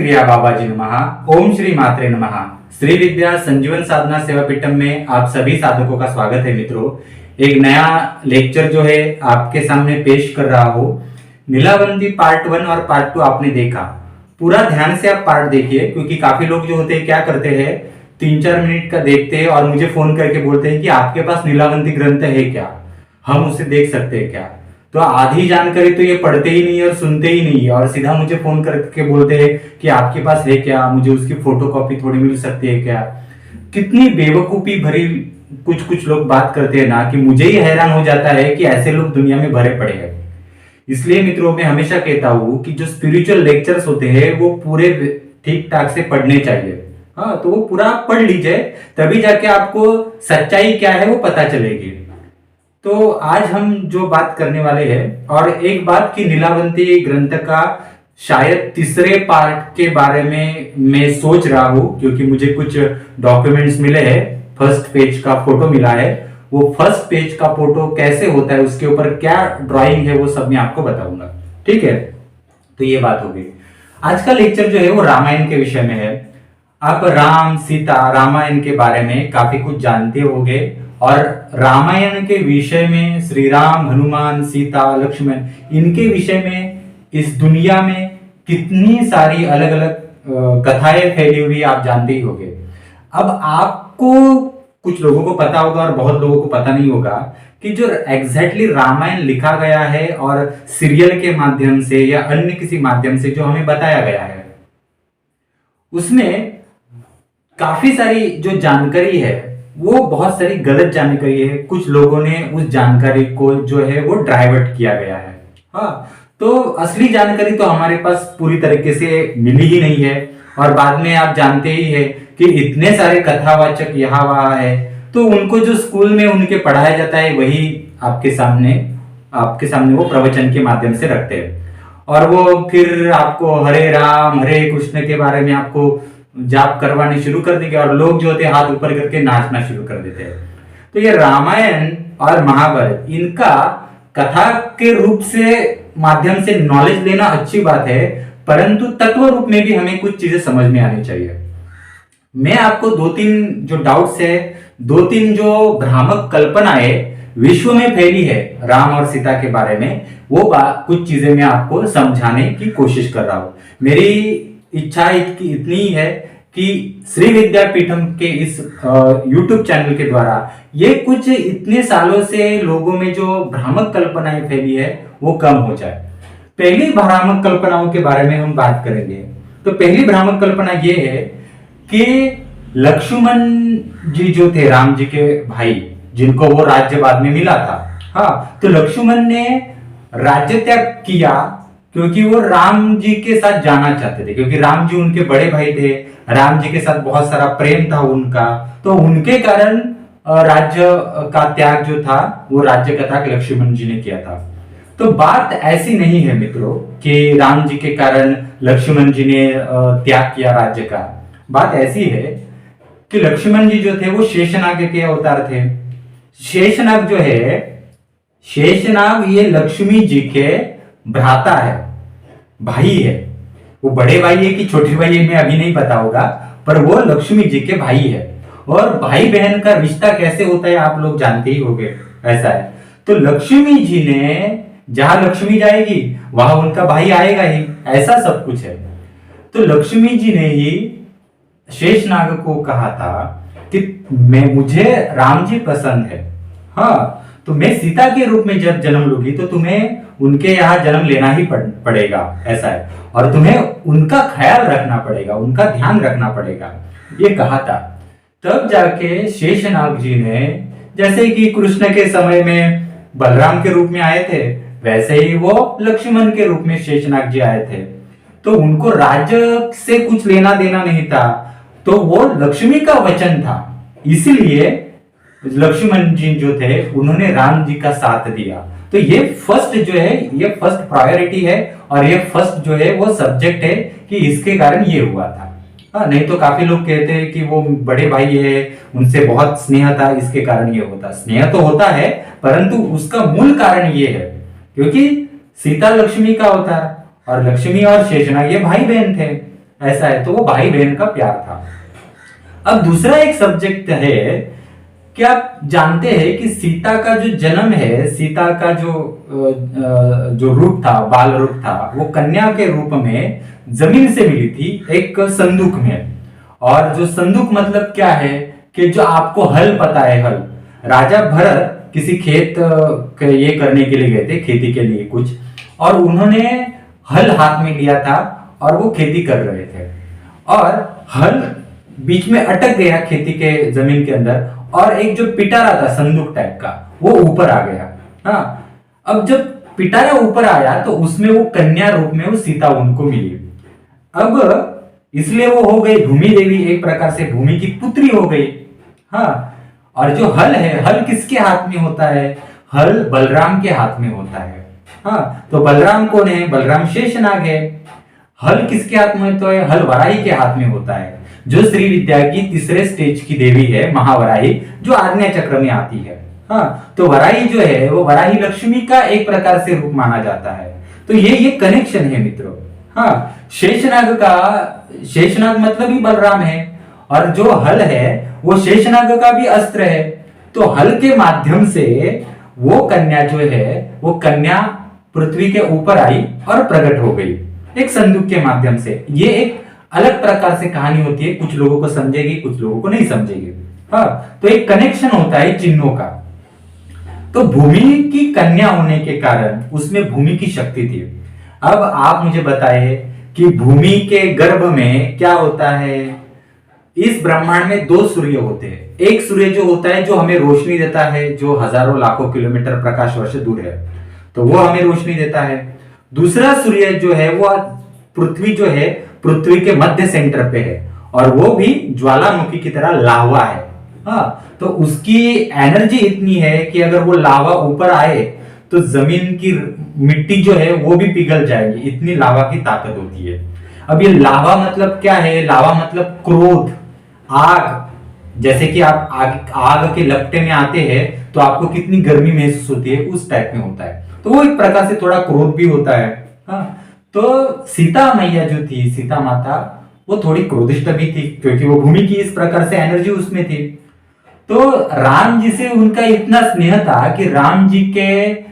क्रिया बाबाजी नमः। ओम श्री मात्रे नमः। श्री विद्या संजीवन साधना सेवा पीठम में आप सभी साधकों का स्वागत है मित्रों। एक नया लेक्चर जो है आपके सामने पेश कर रहा हूं। नीलावंती पार्ट 1 और पार्ट 2 आपने देखा, पूरा ध्यान से आप पार्ट देखिए, क्योंकि काफी लोग जो होते हैं क्या करते हैं 3-4 मिनट का देखते हैं और मुझे फोन करके बोलते हैं कि आपके पास नीलावंती ग्रंथ है क्या, हम उसे देख सकते हैं क्या। तो आधी जानकारी तो ये पढ़ते ही नहीं और सुनते ही नहीं है और सीधा मुझे फोन करके बोलते हैं कि आपके पास है क्या, मुझे उसकी फोटोकॉपी थोड़ी मिल सकती है क्या। कितनी बेवकूफी भरी कुछ कुछ लोग बात करते हैं ना, कि मुझे ही हैरान हो जाता है कि ऐसे लोग दुनिया में भरे पड़े हैं। इसलिए मित्रों मैं हमेशा कहता हूं कि जो स्पिरिचुअल लेक्चर्स होते हैं वो पूरे ठीक ठाक से पढ़ने चाहिए। हाँ, तो वो पूरा पढ़ लीजिए, तभी जाके आपको सच्चाई क्या है वो पता चलेगी। तो आज हम जो बात करने वाले हैं, और एक बात की नीलावंती ग्रंथ का शायद तीसरे पार्ट के बारे में मैं सोच रहा हूं, क्योंकि मुझे कुछ डॉक्यूमेंट्स मिले हैं। फर्स्ट पेज का फोटो मिला है, वो फर्स्ट पेज का फोटो कैसे होता है, उसके ऊपर क्या ड्राइंग है, वो सब मैं आपको बताऊंगा। ठीक है, तो ये बात होगी। आज का लेक्चर जो है वो रामायण के विषय में है। आप राम सीता रामायण के बारे में काफी कुछ जानते होंगे, और रामायण के विषय में श्री राम, हनुमान, सीता, लक्ष्मण, इनके विषय में इस दुनिया में कितनी सारी अलग अलग कथाएं फैली हुई आप जानते ही होंगे। अब आपको कुछ लोगों को पता होगा और बहुत लोगों को पता नहीं होगा कि जो एग्जैक्टली रामायण लिखा गया है और सीरियल के माध्यम से या अन्य किसी माध्यम से जो हमें बताया गया है, उसमें काफी सारी जो जानकारी है वो बहुत सारी गलत जानकारी है। कुछ लोगों ने उस जानकारी को जो है वो डाइवर्ट किया गया है। हाँ, तो असली जानकारी तो हमारे पास पूरी तरीके से मिली ही नहीं है। और बाद में आप जानते ही है कि इतने सारे कथावाचक यहाँ वहां है, तो उनको जो स्कूल में उनके पढ़ाया जाता है वही आपके सामने वो प्रवचन के माध्यम से रखते हैं। और वो फिर आपको हरे राम हरे कृष्ण के बारे में आपको जाप करवाने शुरू कर देंगे, और लोग जो होते हैं हाथ ऊपर करके नाचना शुरू कर देते हैं। तो ये रामायण और महाभारत, इनका कथा के रूप से माध्यम से नॉलेज लेना अच्छी बात है, परंतु तत्व रूप में भी हमें कुछ चीजें समझ में आनी चाहिए। मैं आपको 2-3 जो डाउट्स है, 2-3 जो भ्रामक कल्पनाएं विश्व में फैली है राम और सीता के बारे में, वो कुछ चीजें मैं आपको समझाने की कोशिश कर रहा हूं। मेरी इच्छा इतनी है कि श्री विद्यापीठम के इस YouTube चैनल के द्वारा ये कुछ इतने सालों से लोगों में जो भ्रामक कल्पनाएं फैली है वो कम हो जाए। पहली भ्रामक कल्पनाओं के बारे में हम बात करेंगे। तो पहली भ्रामक कल्पना ये है कि लक्ष्मण जी जो थे राम जी के भाई, जिनको वो राज्य बाद में मिला था, हाँ, तो लक्ष्मण ने राज्य त्याग किया क्योंकि वो राम जी के साथ जाना चाहते थे, क्योंकि राम जी उनके बड़े भाई थे, राम जी के साथ बहुत सारा प्रेम था उनका, तो उनके कारण राज्य का त्याग जो था वो राज्य का त्याग लक्ष्मण जी ने किया था। तो बात ऐसी नहीं है मित्रों कि राम जी के कारण लक्ष्मण जी ने त्याग किया राज्य का। बात ऐसी है कि लक्ष्मण जी जो थे वो शेषनाग के अवतार थे। शेषनाग जो है, शेषनाग ये लक्ष्मी जी के भ्राता है, भाई है। वो बड़े भाई है कि छोटे भाई है मैं अभी नहीं पता होगा, पर वो लक्ष्मी जी के भाई है। और भाई बहन का रिश्ता कैसे होता है आप लोग जानते ही होंगे, ऐसा है। तो लक्ष्मी जी ने, जहां लक्ष्मी जाएगी वहां उनका भाई आएगा ही, ऐसा सब कुछ है। तो लक्ष्मी जी ने ही शेषनाग को कहा था कि मुझे राम जी पसंद है, हाँ, तो मैं सीता के रूप में जब जन्म लूंगी तो तुम्हें उनके यहाँ जन्म लेना ही पड़ेगा, ऐसा है, और तुम्हें उनका ख्याल रखना पड़ेगा, उनका ध्यान रखना पड़ेगा, ये कहा था। तब जाके शेषनाग जी ने, जैसे कि कृष्ण के समय में बलराम के रूप में आए थे, वैसे ही वो लक्ष्मण के रूप में शेषनाग जी आए थे। तो उनको राज्य से कुछ लेना देना नहीं था, तो वो लक्ष्मी का वचन था, इसलिए लक्ष्मण जी जो थे उन्होंने राम जी का साथ दिया। तो ये फर्स्ट जो है, ये फर्स्ट प्रायोरिटी है, और ये फर्स्ट जो है वो सब्जेक्ट है कि इसके कारण ये हुआ था। हाँ, नहीं तो काफी लोग कहते हैं कि वो बड़े भाई है, उनसे बहुत स्नेह था, इसके कारण ये होता। स्नेह तो होता है, परंतु उसका मूल कारण ये है क्योंकि सीता लक्ष्मी का अवतार, और लक्ष्मी और शेषनाग ये भाई बहन थे। ऐसा है, तो वो भाई बहन का प्यार था। अब दूसरा एक सब्जेक्ट है, क्या आप जानते हैं कि सीता का जो जन्म है, सीता का जो रूप था, बाल रूप था, वो कन्या के रूप में जमीन से मिली थी एक संदूक में। और जो संदूक मतलब क्या है कि जो आपको हल पता है, हल, राजा भरत किसी खेत ये करने के लिए गए थे, खेती के लिए कुछ, और उन्होंने हल हाथ में लिया था और वो खेती कर रहे थे, और हल बीच में अटक गया खेती के जमीन के अंदर, और एक जो पिटारा था संदूक टाइप का, वो ऊपर आ गया। हाँ, अब जब पिटारा ऊपर आया तो उसमें वो कन्या रूप में वो सीता उनको मिली। अब इसलिए वो हो गई भूमि देवी, एक प्रकार से भूमि की पुत्री हो गई। हाँ, और जो हल है, हल किसके हाथ में होता है? हल बलराम के हाथ में होता है। हाँ, तो बलराम कौन है? बलराम शेषनाग है। हल किसके हाथ में होता है? हल वराही के हाथ में होता है, जो श्री विद्या की तीसरे स्टेज की देवी है, महावराही, जो आज्ञा चक्र में आती है। हाँ, तो वराही जो है वो वराही लक्ष्मी का एक प्रकार से रूप माना जाता है। तो ये कनेक्शन है मित्रों। हाँ, शेषनाग मतलब ही बलराम है, और जो हल है वो शेषनाग का भी अस्त्र है। तो हल के माध्यम से वो कन्या जो है, वो कन्या पृथ्वी के ऊपर आई और प्रकट हो गई एक संदूक के माध्यम से। ये एक अलग प्रकार से कहानी होती है, कुछ लोगों को समझेगी, कुछ लोगों को नहीं समझेगी। हाँ, तो एक कनेक्शन होता है चिन्हों का। तो भूमि की कन्या होने के कारण उसमें भूमि की शक्ति थी। अब आप मुझे बताइए कि भूमि के गर्भ में क्या होता है? इस ब्रह्मांड में दो सूर्य होते हैं। एक सूर्य जो होता है, जो हमें रोशनी देता है, जो हजारों लाखों किलोमीटर प्रकाश वर्ष दूर है, तो वो हमें रोशनी देता है। दूसरा सूर्य जो है वो पृथ्वी जो है, पृथ्वी के मध्य सेंटर पे है, और वो भी ज्वालामुखी की तरह लावा है। हाँ, तो उसकी एनर्जी इतनी है कि अगर वो लावा ऊपर आए तो जमीन की मिट्टी जो है वो भी पिघल जाएगी, इतनी लावा की ताकत होती है। अब ये लावा मतलब क्या है? लावा मतलब क्रोध, आग। जैसे कि आप आग के लपटे में आते हैं तो आपको कितनी गर्मी महसूस होती है, उस टाइप में होता है। तो वो एक प्रकार से थोड़ा क्रोध भी होता है। हाँ, तो सीता मैया जो थी, सीता माता, वो थोड़ी क्रोधिष्ट भी थी, क्योंकि वो भूमि की इस प्रकार से एनर्जी उसमें थी। तो राम जी से उनका इतना स्नेह था कि राम जी के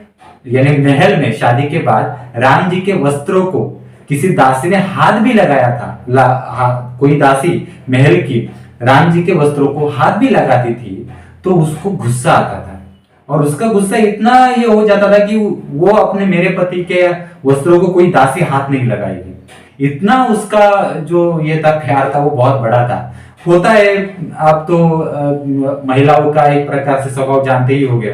यानी महल में शादी के बाद राम जी के वस्त्रों को किसी दासी ने हाथ भी लगाया था। कोई दासी महल की राम जी के वस्त्रों को हाथ भी लगाती थी तो उसको गुस्सा आता था, और उसका गुस्सा इतना ये हो जाता था कि वो अपने मेरे पति के वस्त्रों को कोई दासी हाथ नहीं लगाएगी। इतना उसका जो ये था, प्यार था, वो बहुत बड़ा था। होता है, आप तो महिलाओं का एक प्रकार से स्वभाव जानते ही होंगे।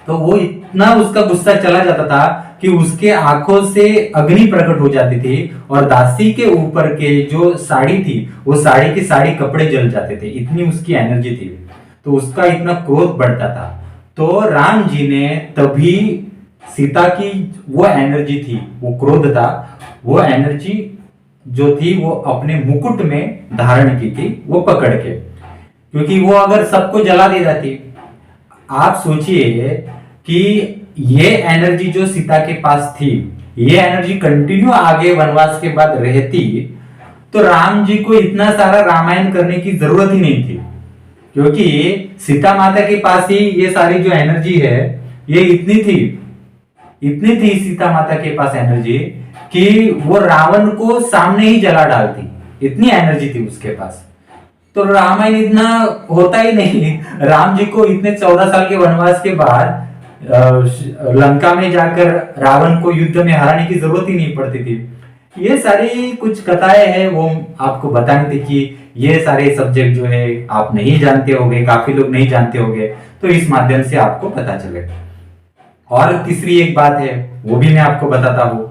तो वो इतना उसका गुस्सा चला जाता था कि उसके आंखों से अग्नि प्रकट हो जाती थी, और दासी के ऊपर के जो साड़ी थी, वो साड़ी की साड़ी कपड़े जल जाते थे, इतनी उसकी एनर्जी थी। तो उसका इतना क्रोध बढ़ता था। तो राम जी ने तभी सीता की वो एनर्जी थी, वो क्रोध था, वो एनर्जी जो थी वो अपने मुकुट में धारण की थी, वो पकड़ के, क्योंकि वो अगर सबको जला दे जाती। आप सोचिए कि ये एनर्जी जो सीता के पास थी, ये एनर्जी कंटिन्यू आगे वनवास के बाद रहती तो राम जी को इतना सारा रामायण करने की जरूरत ही नहीं थी, क्योंकि सीता माता के पास ही ये सारी जो एनर्जी है ये इतनी थी सीता माता के पास एनर्जी कि वो रावण को सामने ही जला डालती, इतनी एनर्जी थी उसके पास। तो रामायण इतना होता ही नहीं। राम जी को इतने 14 साल के वनवास के बाद लंका में जाकर रावण को युद्ध में हराने की जरूरत ही नहीं पड़ती थी। ये सारी कुछ कथाएं हैं, वो आपको बतानी थी कि ये सारे सब्जेक्ट जो है आप नहीं जानते होंगे, काफी लोग नहीं जानते होंगे, तो इस माध्यम से आपको पता चले। और तीसरी एक बात है, वो भी मैं आपको बताता हूँ।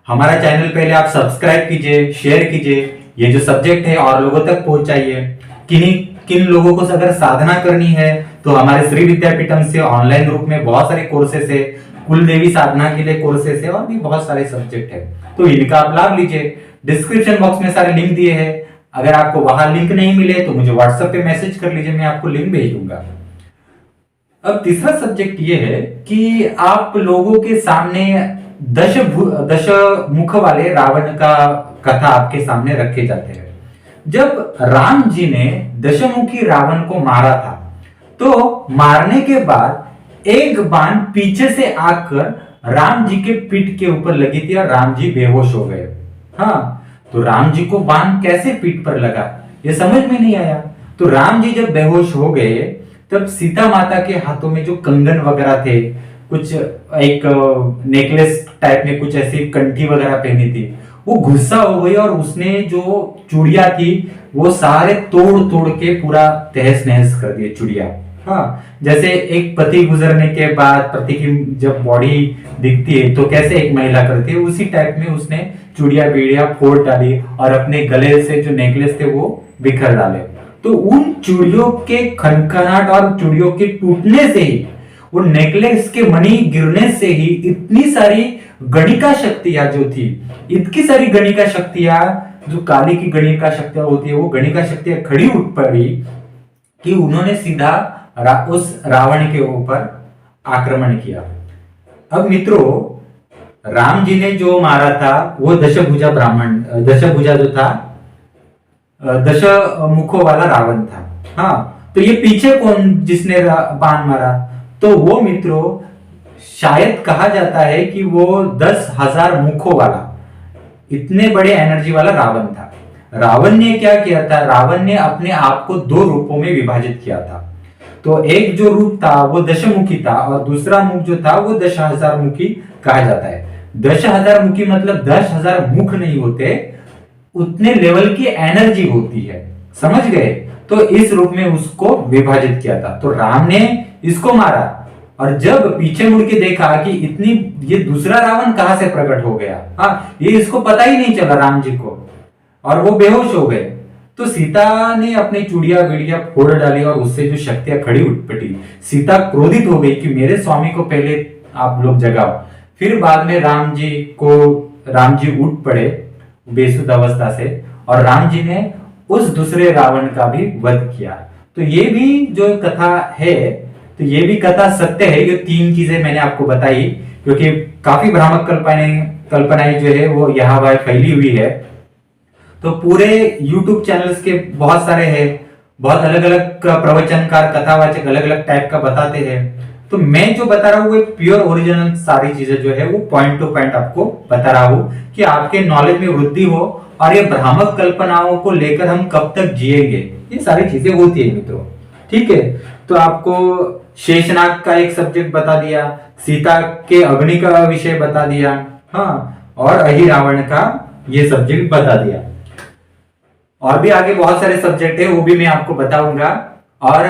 हमारा चैनल पहले आप सब्सक्राइब कीजिए, शेयर कीजिए, ये जो सब्जेक्ट है और लोगों तक पहुंचाइए। किन लोगों को अगर साधना करनी है तो हमारे श्री विद्यापीठम से ऑनलाइन रूप में बहुत सारे कोर्सेस है, कुल देवी साधना के लिए कोर्सेस है, और भी बहुत सारे सब्जेक्ट है, तो इनका आप लाभ लीजिए। डिस्क्रिप्शन बॉक्स में सारे लिंक दिए हैं, अगर आपको वहां लिंक नहीं मिले तो मुझे व्हाट्सएप पे मैसेज कर लीजिए, मैं आपको लिंक भेज दूंगा। अब तीसरा सब्जेक्ट ये है कि आप लोगों के सामने दश मुख वाले रावण का कथा आपके सामने रखे जाते हैं। जब राम जी ने दशमुखी रावण को मारा था, तो मारने के बाद एक बाण पीछे से आकर राम जी के पीठ के ऊपर लगी थी और राम जी बेहोश हो गए। हाँ, तो राम जी को बाण कैसे पीठ पर लगा, ये समझ में नहीं आया। तो राम जी जब बेहोश हो गए, तब सीता माता के हाथों में जो कंगन वगैरह थे, कुछ एक नेकलेस टाइप में कुछ ऐसी कंठी वगैरह पहनी थी, वो गुस्सा हो गई और उसने जो चूड़िया थी वो सारे तोड़ तोड़ के पूरा तहस नहस कर दिए चूड़िया। हाँ, जैसे एक पति गुजरने के बाद पति की जब बॉडी दिखती है तो कैसे एक महिला करती है, उसी टाइप में उसने चूड़िया बीड़िया फोड़ डाली और अपने गले से जो नेकलेस थे वो बिखर डाले। तो उन चूड़ियों के खनखनाट और चूड़ियों के टूटने से ही, वो नेकलेस के मणि गिरने से ही इतनी सारी गणिका शक्तियां जो थी, इतनी सारी गणिका शक्तियां, जो काली की गणिका शक्तियां होती है, वो गणिका शक्तियां खड़ी उठ पड़ी कि उन्होंने सीधा उस रावण के ऊपर आक्रमण किया। अब मित्रों, राम जी ने जो मारा था वो दशभुजा जो था, दश मुखों वाला रावण था। हाँ, तो ये पीछे कौन जिसने बाण मारा, तो वो मित्रों शायद कहा जाता है कि वो 10,000 मुखों वाला, इतने बड़े एनर्जी वाला रावण था। रावण ने क्या किया था, रावण ने अपने आप को 2 रूपों में विभाजित किया था। तो एक जो रूप था वो दशमुखी था और दूसरा मुख जो था वो 10,000 मुखी कहा जाता है। 10,000 मुखी मतलब 10,000 मुख नहीं होते, उतने लेवल की एनर्जी होती है, समझ गए। तो इस रूप में उसको विभाजित किया था। तो राम ने इसको मारा और जब पीछे मुड़ के देखा कि इतनी ये दूसरा रावण कहां से प्रकट हो गया, हाँ, ये इसको पता ही नहीं चला राम जी को, और वो बेहोश हो गए। तो सीता ने अपनी चूड़िया बीड़िया फोड़ डाली और उससे जो शक्तियां खड़ी उठ पड़ी। सीता क्रोधित हो गई कि मेरे स्वामी को पहले आप लोग जगाओ। फिर बाद में राम जी उठ पड़े बेसुध अवस्था से और राम जी ने उस दूसरे रावण का भी वध किया। तो ये भी जो कथा है, तो ये भी कथा सत्य है। ये 3 चीजें मैंने आपको बताई, क्योंकि काफी भ्रामक कल्पनाएं जो है वो यहाँ वहां फैली हुई है। तो पूरे YouTube चैनल्स के बहुत सारे हैं, बहुत अलग अलग प्रवचनकार कथावाचक अलग अलग टाइप का बताते हैं। तो मैं जो बता रहा हूँ वो प्योर ओरिजिनल सारी चीजें जो है वो पॉइंट टू पॉइंट आपको बता रहा हूँ कि आपके नॉलेज में वृद्धि हो। और ये भ्रामक कल्पनाओं को लेकर हम कब तक जिएंगे, ये सारी चीजें होती है मित्रों, ठीक है। तो आपको शेषनाग का एक सब्जेक्ट बता दिया, सीता के अग्नि का विषय बता दिया, हाँ, और अहि रावण का ये सब्जेक्ट बता दिया। और भी आगे बहुत सारे सब्जेक्ट है, वो भी मैं आपको बताऊंगा। और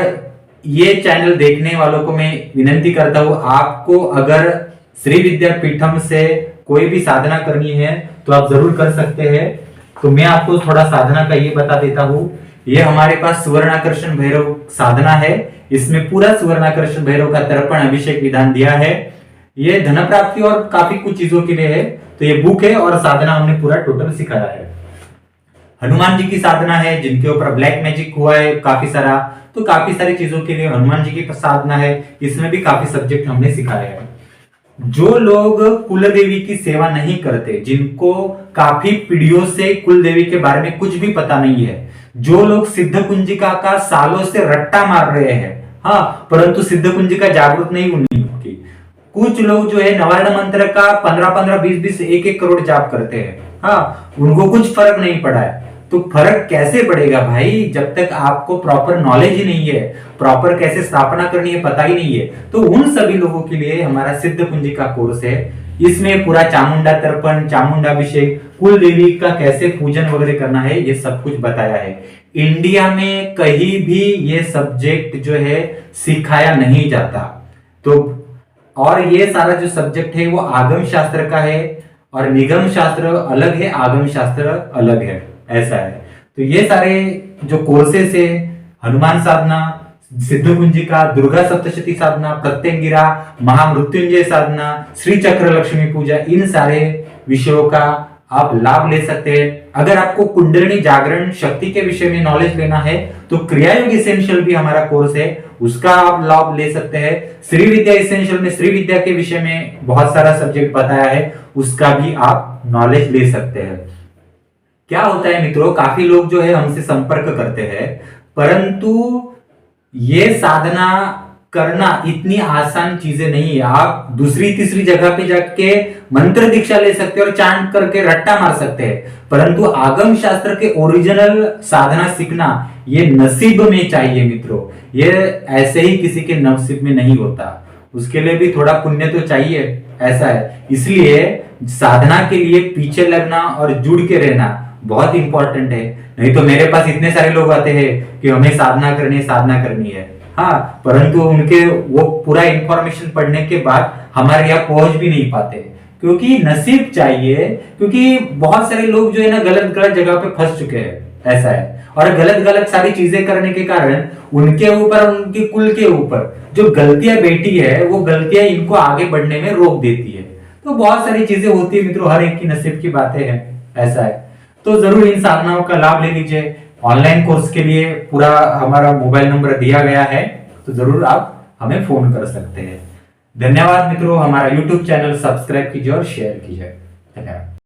ये चैनल देखने वालों को मैं विनती करता हूं, आपको अगर श्री विद्यापीठम से कोई भी साधना करनी है तो आप जरूर कर सकते हैं। तो मैं आपको थोड़ा साधना का ये बता देता हूं। ये हमारे पास सुवर्णाकर्षण भैरव साधना है, इसमें पूरा सुवर्णाकर्षण भैरव का तर्पण अभिषेक विधान दिया है। ये धन प्राप्ति और काफी कुछ चीजों के लिए है। तो ये बुक है और साधना हमने पूरा टोटल सिखाया है। हनुमान जी की साधना है, जिनके ऊपर ब्लैक मैजिक हुआ है काफी सारा, तो काफी सारी चीजों के लिए हनुमान जी की साधना है, इसमें भी काफी सब्जेक्ट हमने सिखाया है। जो लोग कुल देवी की सेवा नहीं करते, जिनको काफी पीढ़ियों से कुल देवी के बारे में कुछ भी पता नहीं है, जो लोग सिद्ध कुंजिका का सालों से रट्टा मार रहे हैं, हाँ, परंतु सिद्ध कुंजिका जागृत नहीं हुई उनकी। कुछ लोग जो है नवारण मंत्र का 15-15, 20-20, 1-1 करोड़ जाप करते हैं, हाँ, उनको कुछ फर्क नहीं पड़ा है। तो फर्क कैसे पड़ेगा भाई, जब तक आपको प्रॉपर नॉलेज ही नहीं है, प्रॉपर कैसे स्थापना करनी है पता ही नहीं है। तो उन सभी लोगों के लिए हमारा सिद्ध कुंजी का कोर्स है। इसमें पूरा चामुंडा तर्पण, चामुंडा अभिषेक, कुल देवी का कैसे पूजन वगैरह करना है, ये सब कुछ बताया है। इंडिया में कहीं भी ये सब्जेक्ट जो है सिखाया नहीं जाता। तो और ये सारा जो सब्जेक्ट है वो आगम शास्त्र का है, और निगम शास्त्र अलग है, आगम शास्त्र अलग है, ऐसा है। तो ये सारे जो कोर्सेस है, हनुमान साधना, सिद्ध कुंजिका, दुर्गा सप्तशती साधना, प्रत्यंगिरा, महामृत्युंजय साधना, श्री चक्र लक्ष्मी पूजा, इन सारे विषयों का आप लाभ ले सकते हैं। अगर आपको कुंडलिनी जागरण शक्ति के विषय में नॉलेज लेना है तो क्रियायोग एसेंशियल भी हमारा कोर्स है, उसका आप लाभ ले सकते हैं। श्री विद्या एसेंशियल में श्री विद्या के विषय में बहुत सारा सब्जेक्ट बताया है, उसका भी आप नॉलेज ले सकते हैं। क्या होता है मित्रों, काफी लोग जो है हमसे संपर्क करते हैं, परंतु ये साधना करना इतनी आसान चीजें नहीं है। आप दूसरी तीसरी जगह पे जाके मंत्र दीक्षा ले सकते हैं और चांट करके रट्टा मार सकते हैं, परंतु आगम शास्त्र के ओरिजिनल साधना सीखना ये नसीब में चाहिए मित्रों। ये ऐसे ही किसी के नसीब में नहीं होता, उसके लिए भी थोड़ा पुण्य तो चाहिए, ऐसा है। इसलिए साधना के लिए पीछे लगना और जुड़ के रहना बहुत इंपॉर्टेंट है। नहीं तो मेरे पास इतने सारे लोग आते हैं कि हमें साधना करनी है, हाँ, परंतु उनके वो पूरा इंफॉर्मेशन पढ़ने के बाद हमारे यहाँ पहुंच भी नहीं पाते, क्योंकि नसीब चाहिए। क्योंकि बहुत सारे लोग जो है ना गलत गलत जगह पे फंस चुके हैं, ऐसा है। और गलत गलत सारी चीजें करने के कारण उनके ऊपर, उनके कुल के ऊपर जो गलतियां बैठी है, वो गलतियां इनको आगे बढ़ने में रोक देती है। तो बहुत सारी चीजें होती है मित्रों, हर एक की नसीब की बातें हैं, ऐसा है। तो जरूर इन साधनाओं का लाभ ले लीजिए। ऑनलाइन कोर्स के लिए पूरा हमारा मोबाइल नंबर दिया गया है, तो जरूर आप हमें फोन कर सकते हैं। धन्यवाद मित्रों, हमारा यूट्यूब चैनल सब्सक्राइब कीजिए और शेयर कीजिए। धन्यवाद।